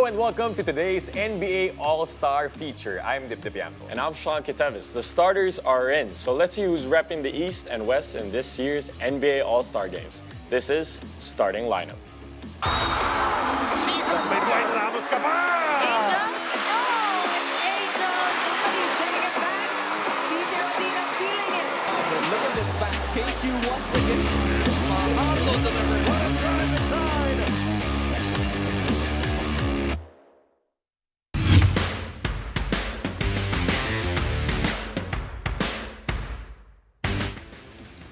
and welcome to today's NBA All-Star feature. I'm Dyp Dypiangco. And I'm Shai Gilgeous-Alexander. The starters are in, so let's see who's repping the East and West in this year's NBA All-Star Games. This is Starting Lineup. Jesus, mid-lane, Ramos ka pa! Angel? Oh, Angel! Somebody's getting it back. CZ Rodina feeling it. Look at this pass, KQ once again. Marlo delivered. What a drive inside!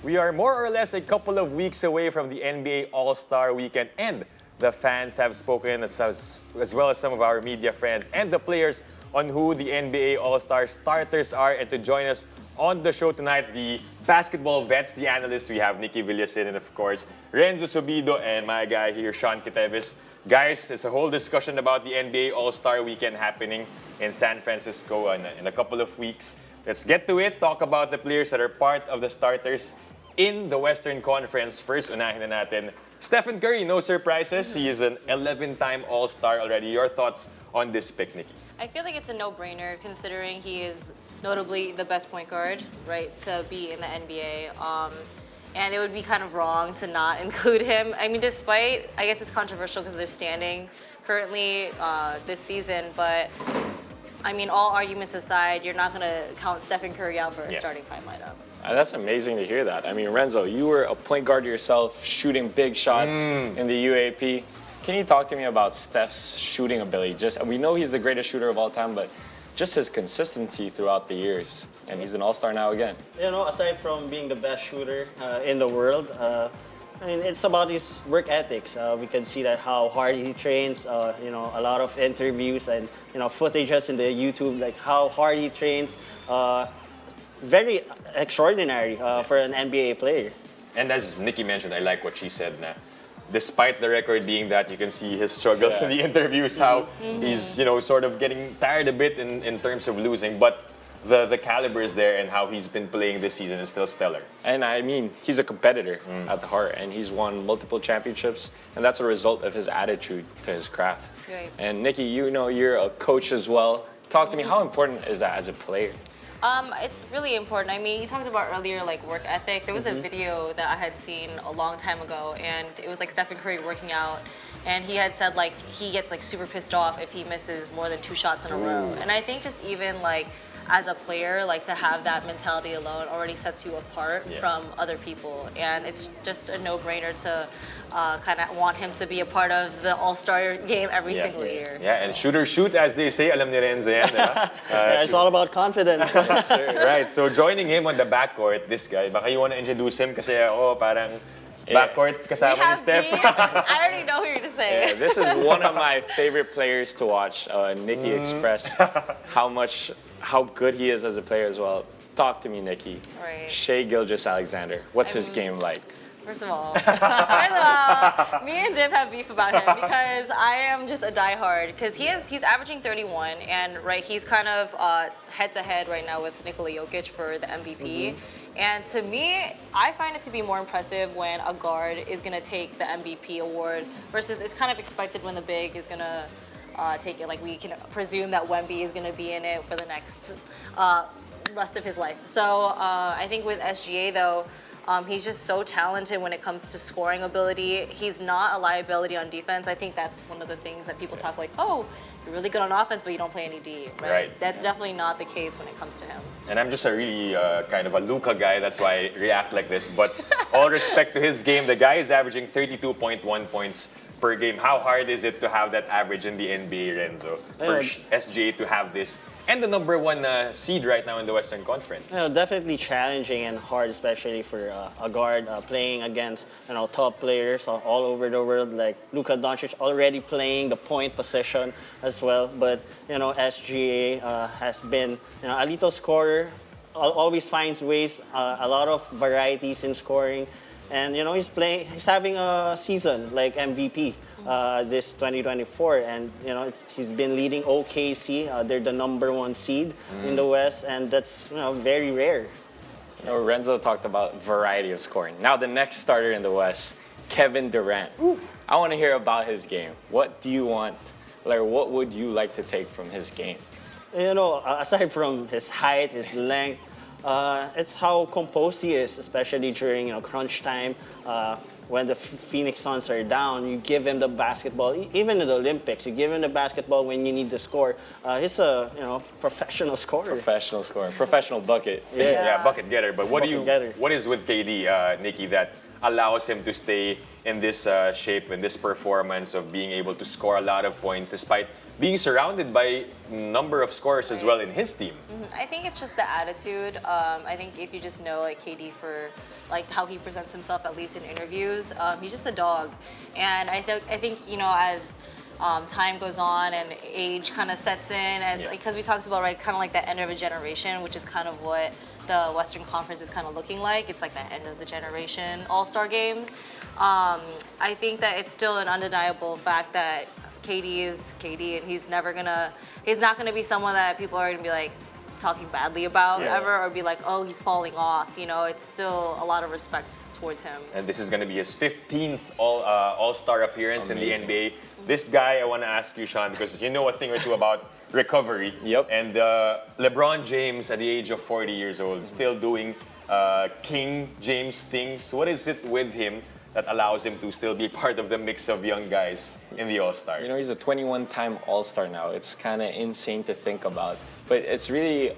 We are more or less a couple of weeks away from the NBA All-Star Weekend, and the fans have spoken as well as some of our media friends and the players on who the NBA All-Star starters are. And to join us on the show tonight, the basketball vets, the analysts, we have Nikki, Villasin, and of course, Renzo, Subido, and my guy here, Shai Gilgeous-Alexander. Guys, it's a whole discussion about the NBA All-Star Weekend happening in San Francisco in a couple of weeks. Let's get to it, talk about the players that are part of the starters in the Western Conference. First, unahin na natin Stephen Curry, no surprises. He is an 11-time All-Star already. Your thoughts on this pick, Nikki? I feel like it's a no-brainer considering he is notably the best point guard, right, to be in the NBA. And it would be kind of wrong to not include him. I mean, despite, I guess it's controversial because they're standing currently this season, but I mean, all arguments aside, you're not going to count Stephen Curry out for a starting five lineup. That's amazing to hear that. I mean, Renzo, you were a point guard yourself, shooting big shots in the UAP. Can you talk to me about Steph's shooting ability? We know he's the greatest shooter of all time, but just his consistency throughout the years. And he's an all-star now again. You know, aside from being the best shooter in the world, I mean, it's about his work ethics. We can see that how hard he trains. You know, a lot of interviews and footages in the YouTube, like how hard he trains. Very extraordinary for an NBA player. And as Nikki mentioned, I like what she said. Na, despite the record being that, you can see his struggles in the interviews, how he's sort of getting tired a bit in terms of losing, but the caliber is there, and how he's been playing this season is still stellar. And I mean, he's a competitor at the heart, and he's won multiple championships, and that's a result of his attitude to his craft. Right. And Nikki, you're a coach as well. Talk to me, how important is that as a player? It's really important. I mean, you talked about earlier, like, work ethic. There was a video that I had seen a long time ago, and it was like Stephen Curry working out, and he had said, like, he gets, like, super pissed off if he misses more than 2 shots in a row. And I think just even, like, as a player, like, to have that mentality alone already sets you apart from other people. And it's just a no-brainer to kind of want him to be a part of the All-Star game every single year. Yeah, and shoot or shoot, as they say, alam ni Renzo yan, diba? It's all about confidence. Yes, sir. Right, so joining him on the backcourt, this guy, baka you want to introduce him kasi parang backcourt kasama ni Steph. I already know who you're to say. Yeah, this is one of my favorite players to watch. Nikki expressed how good he is as a player as well. Talk to me, Nikki. Right. Shai Gilgeous-Alexander. What's his game like? First of all, me and Dyp have beef about him because I am just a diehard. Because he's averaging 31, and he's kind of head-to-head right now with Nikola Jokic for the MVP. And to me, I find it to be more impressive when a guard is going to take the MVP award versus it's kind of expected when the big is going to take it. Like, we can presume that Wemby is going to be in it for the next rest of his life. So I think with SGA, though, he's just so talented when it comes to scoring ability. He's not a liability on defense. I think that's one of the things that people talk like, oh, you're really good on offense, but you don't play any D, right? That's definitely not the case when it comes to him. And I'm just a really kind of a Luka guy, that's why I react like this. But all respect to his game, the guy is averaging 32.1 points per game. How hard is it to have that average in the NBA, Renzo? For SGA to have this, and the #1 seed right now in the Western Conference. Definitely challenging and hard, especially for a guard playing against top players all over the world, like Luka Doncic already playing the point position as well. But SGA has been a little scorer, always finds ways, a lot of varieties in scoring. And he's having a season like MVP this 2024, and he's been leading OKC. They're the #1 seed in the West, and that's very rare. Renzo talked about variety of scoring. Now the next starter in the West, Kevin Durant. I want to hear about his game. What do you want Like, what would you like to take from his game? You know, aside from his height, his length, it's how composed he is, especially during crunch time. When the Phoenix Suns are down, you give him the basketball. Even in the Olympics, you give him the basketball when you need to score. He's a professional scorer. Professional scorer, professional bucket. Yeah, bucket getter. But what Bucket getter. what is with KD, Nikki, that allows him to stay in this shape, in this performance of being able to score a lot of points despite being surrounded by number of scorers as well in his team? I think it's just the attitude. I think if you just know like KD for like how he presents himself, at least in interviews, he's just a dog. And I think as time goes on and age kind of sets in, as because we talked about kind of like the end of a generation, which is kind of what the Western Conference is kind of looking like. It's like the end of the generation All-Star game. I think that it's still an undeniable fact that KD is KD, and he's not gonna be someone that people are gonna be like talking badly about ever, or be like, oh, he's falling off. It's still a lot of respect towards him. And this is going to be his 15th All-Star appearance Amazing. in the NBA. This guy, I want to ask you, Sean, because you know a thing or two about recovery. Yep. And LeBron James, at the age of 40 years old, still doing King James things. What is it with him that allows him to still be part of the mix of young guys in the All-Star? He's a 21-time All-Star now. It's kind of insane to think about, but it's really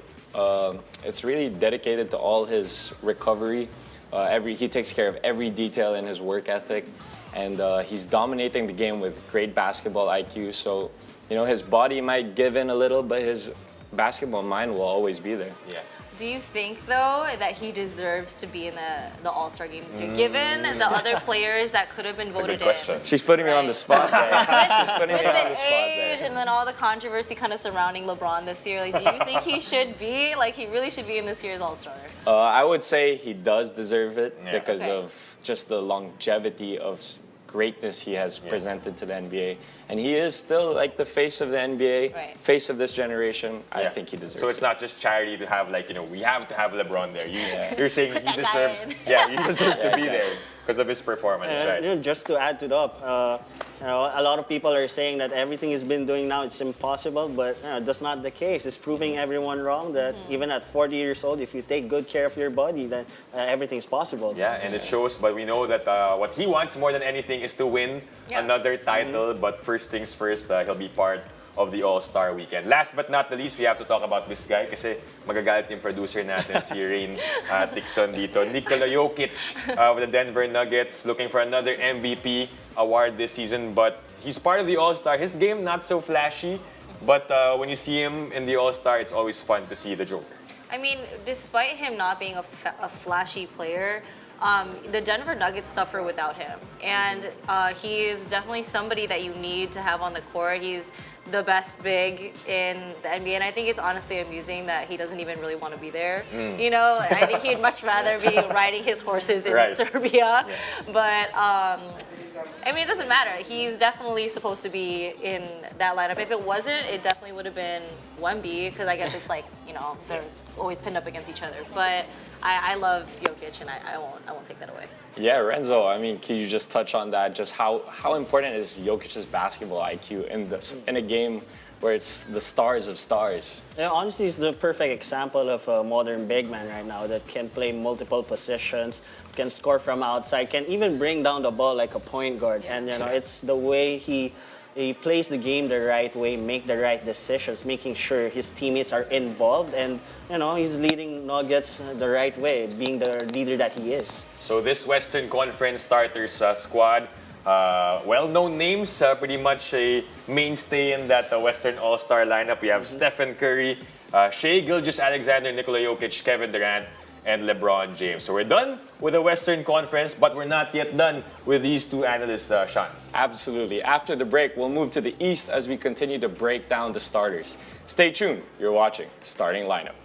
dedicated to all his recovery. He takes care of every detail in his work ethic, and he's dominating the game with great basketball IQ. So, his body might give in a little, but his basketball mind will always be there. Yeah. Do you think, though, that he deserves to be in the All-Star game this year, given the other players that could have been That's a voted good question. in? She's putting me on the spot there. She's putting me With on the the spot age there. and then all the controversy kind of surrounding LeBron this year, do you think he should be? He really should be in this year's All-Star? I would say he does deserve it because Okay. of just the longevity of greatness he has presented to the NBA. And he is still like the face of the NBA, Right. face of this generation. I Yeah. think he deserves So it's it. not just charity to have we have to have LeBron there. You're saying he that guy deserves, in. he deserves to be there because of his performance, right? Just to add to that, a lot of people are saying that everything he's been doing now it's impossible, but that's not the case. It's proving everyone wrong that even at 40 years old, if you take good care of your body, then everything's possible. Yeah, and it shows, but we know that what he wants more than anything is to win Yeah. another title. But first things first, he'll be part of the All-Star weekend. Last but not the least, we have to talk about this guy kasi magagalit yung producer natin, si Rain Tixon dito. Nikola Jokic of the Denver Nuggets looking for another MVP award this season, but he's part of the All-Star. His game not so flashy, but when you see him in the All-Star, it's always fun to see the Joker. I mean, despite him not being a flashy player, the Denver Nuggets suffer without him. And he is definitely somebody that you need to have on the court. He's the best big in the NBA, and I think it's honestly amusing that he doesn't even really want to be there. I think he'd much rather be riding his horses in Right. Serbia. But it doesn't matter. He's definitely supposed to be in that lineup. If it wasn't, it definitely would have been 1B, because I guess it's they're always pinned up against each other. But I love Jokic, and I won't take that away. Yeah, Renzo, can you just touch on that? Just how important is Jokic's basketball IQ in a game where it's the stars of stars? Yeah, honestly, he's the perfect example of a modern big man right now that can play multiple positions, can score from outside, can even bring down the ball like a point guard. And it's the way he plays the game the right way, make the right decisions, making sure his teammates are involved, and he's leading Nuggets the right way, being the leader that he is. So this Western Conference starters squad, well-known names, pretty much a mainstay in that Western All-Star lineup. We have Stephen Curry, Shai Gilgeous-Alexander, Nikola Jokic, Kevin Durant, and LeBron James. So we're done with the Western Conference, but we're not yet done with these two analysts, Sean. Absolutely. After the break, we'll move to the East as we continue to break down the starters. Stay tuned. You're watching Starting Lineup.